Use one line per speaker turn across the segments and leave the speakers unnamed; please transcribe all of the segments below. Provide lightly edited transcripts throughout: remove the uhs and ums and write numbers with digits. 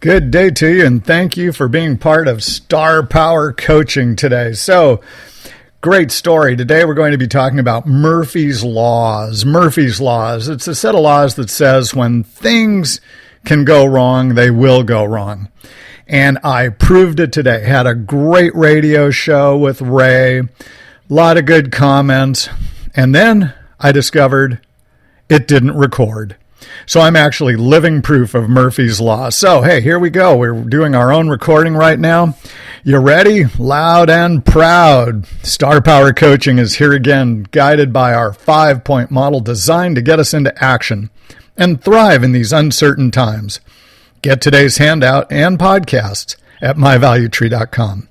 Good day to you, and thank you for being part of Star Power Coaching today. So, great story. Today we're going to be talking about Murphy's Laws. Murphy's Laws. It's a set of laws that says when things can go wrong, they will go wrong. And I proved it today. Had a great radio show with Ray. A lot of good comments. And then I discovered it didn't record. So I'm actually living proof of Murphy's Law. So, hey, here we go. We're doing our own recording right now. You ready? Loud and proud. Star Power Coaching is here again, guided by our 5-point model designed to get us into action and thrive in these uncertain times. Get today's handout and podcasts at myvaluetree.com.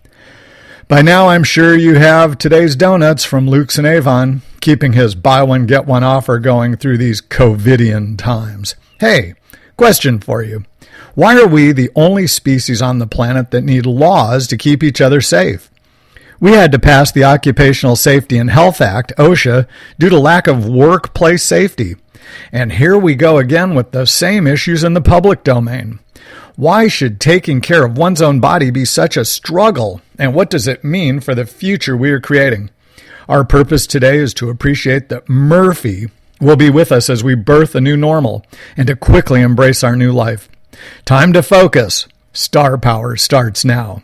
By now, I'm sure you have today's donuts from Luke's and Avon, keeping his buy one, get one offer going through these COVIDian times. Hey, question for you. Why are we the only species on the planet that need laws to keep each other safe? We had to pass the Occupational Safety and Health Act, OSHA, due to lack of workplace safety. And here we go again with the same issues in the public domain. Why should taking care of one's own body be such a struggle? And what does it mean for the future we are creating? Our purpose today is to appreciate that Murphy will be with us as we birth a new normal and to quickly embrace our new life. Time to focus. Star Power starts now.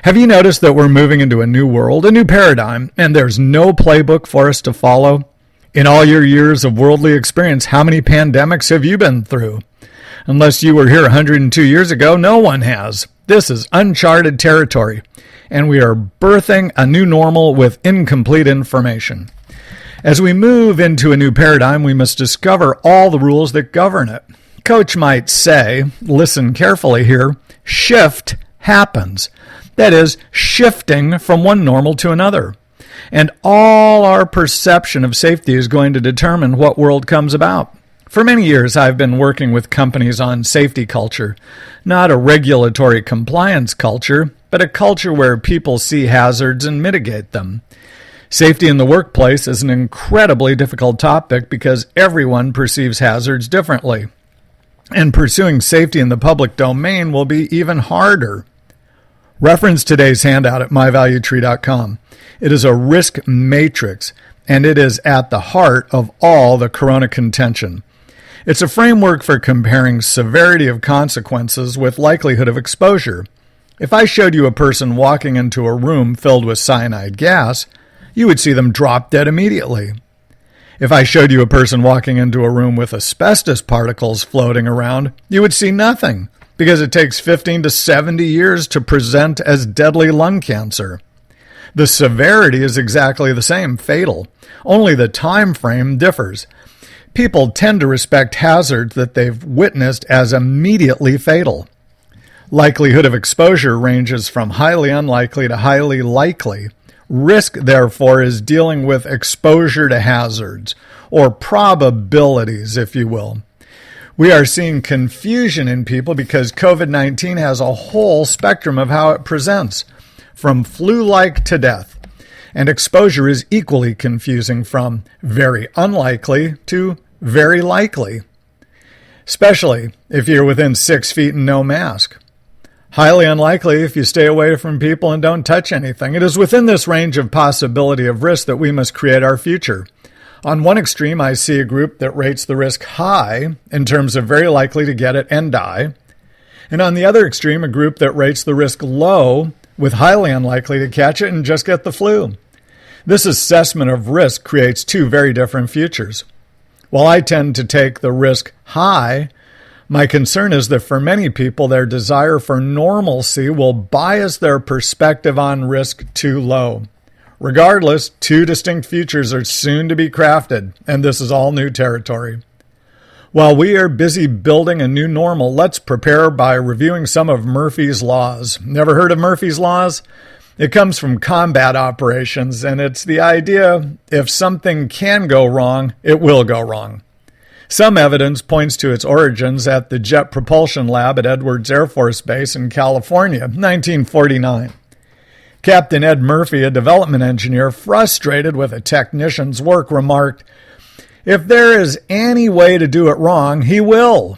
Have you noticed that we're moving into a new world, a new paradigm, and there's no playbook for us to follow? In all your years of worldly experience, how many pandemics have you been through? Unless you were here 102 years ago, no one has. This is uncharted territory, and we are birthing a new normal with incomplete information. As we move into a new paradigm, we must discover all the rules that govern it. Coach might say, listen carefully here, shift happens. That is, shifting from one normal to another. And all our perception of safety is going to determine what world comes about. For many years, I've been working with companies on safety culture, not a regulatory compliance culture, but a culture where people see hazards and mitigate them. Safety in the workplace is an incredibly difficult topic because everyone perceives hazards differently. And pursuing safety in the public domain will be even harder. Reference today's handout at myvaluetree.com. It is a risk matrix, and it is at the heart of all the corona contention. It's a framework for comparing severity of consequences with likelihood of exposure. If I showed you a person walking into a room filled with cyanide gas, you would see them drop dead immediately. If I showed you a person walking into a room with asbestos particles floating around, you would see nothing, because it takes 15 to 70 years to present as deadly lung cancer. The severity is exactly the same, fatal. Only the time frame differs. People tend to respect hazards that they've witnessed as immediately fatal. Likelihood of exposure ranges from highly unlikely to highly likely. Risk, therefore, is dealing with exposure to hazards, or probabilities, if you will. We are seeing confusion in people because COVID-19 has a whole spectrum of how it presents, from flu-like to death. And exposure is equally confusing, from very unlikely to very likely, especially if you're within 6 feet and no mask. Highly unlikely if you stay away from people and don't touch anything. It is within this range of possibility of risk that we must create our future. On one extreme, I see a group that rates the risk high in terms of very likely to get it and die. And on the other extreme, a group that rates the risk low with highly unlikely to catch it and just get the flu. This assessment of risk creates two very different futures. While I tend to take the risk high, my concern is that for many people, their desire for normalcy will bias their perspective on risk too low. Regardless, two distinct futures are soon to be crafted, and this is all new territory. While we are busy building a new normal, let's prepare by reviewing some of Murphy's Laws. Never heard of Murphy's Laws? It comes from combat operations, and it's the idea if something can go wrong, it will go wrong. Some evidence points to its origins at the Jet Propulsion Lab at Edwards Air Force Base in California, 1949. Captain Ed Murphy, a development engineer frustrated with a technician's work, remarked, "If there is any way to do it wrong, he will."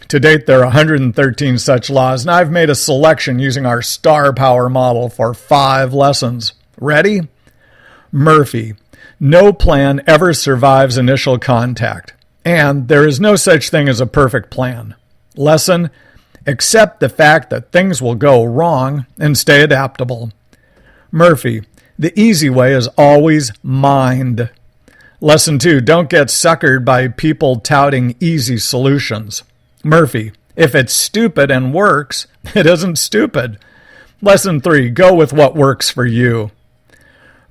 To date, there are 113 such laws, and I've made a selection using our Star Power model for 5 lessons. Ready? Murphy. No plan ever survives initial contact, and there is no such thing as a perfect plan. Lesson: accept the fact that things will go wrong and stay adaptable. Murphy. The easy way is always mind. Lesson 2. Don't get suckered by people touting easy solutions. Murphy. If it's stupid and works, it isn't stupid. Lesson 3. Go with what works for you.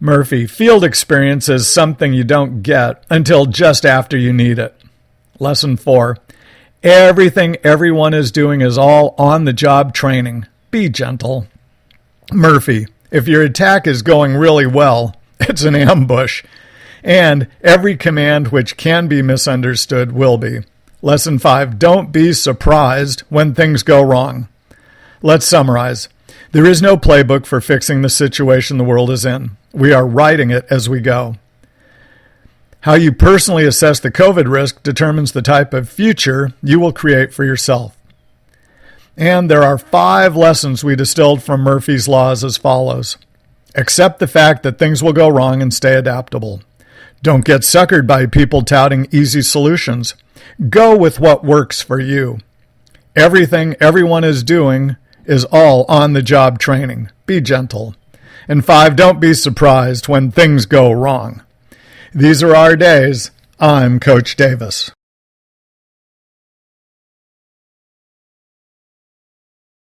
Murphy. Field experience is something you don't get until just after you need it. Lesson 4. Everything everyone is doing is all on-the-job training. Be gentle. Murphy. If your attack is going really well, it's an ambush. And every command which can be misunderstood will be. Lesson 5. Don't be surprised when things go wrong. Let's summarize. There is no playbook for fixing the situation the world is in. We are writing it as we go. How you personally assess the COVID risk determines the type of future you will create for yourself. And there are 5 lessons we distilled from Murphy's Laws as follows. Accept the fact that things will go wrong and stay adaptable. Don't get suckered by people touting easy solutions. Go with what works for you. Everything everyone is doing is all on-the-job training. Be gentle. And 5, don't be surprised when things go wrong. These are our days. I'm Coach Davis.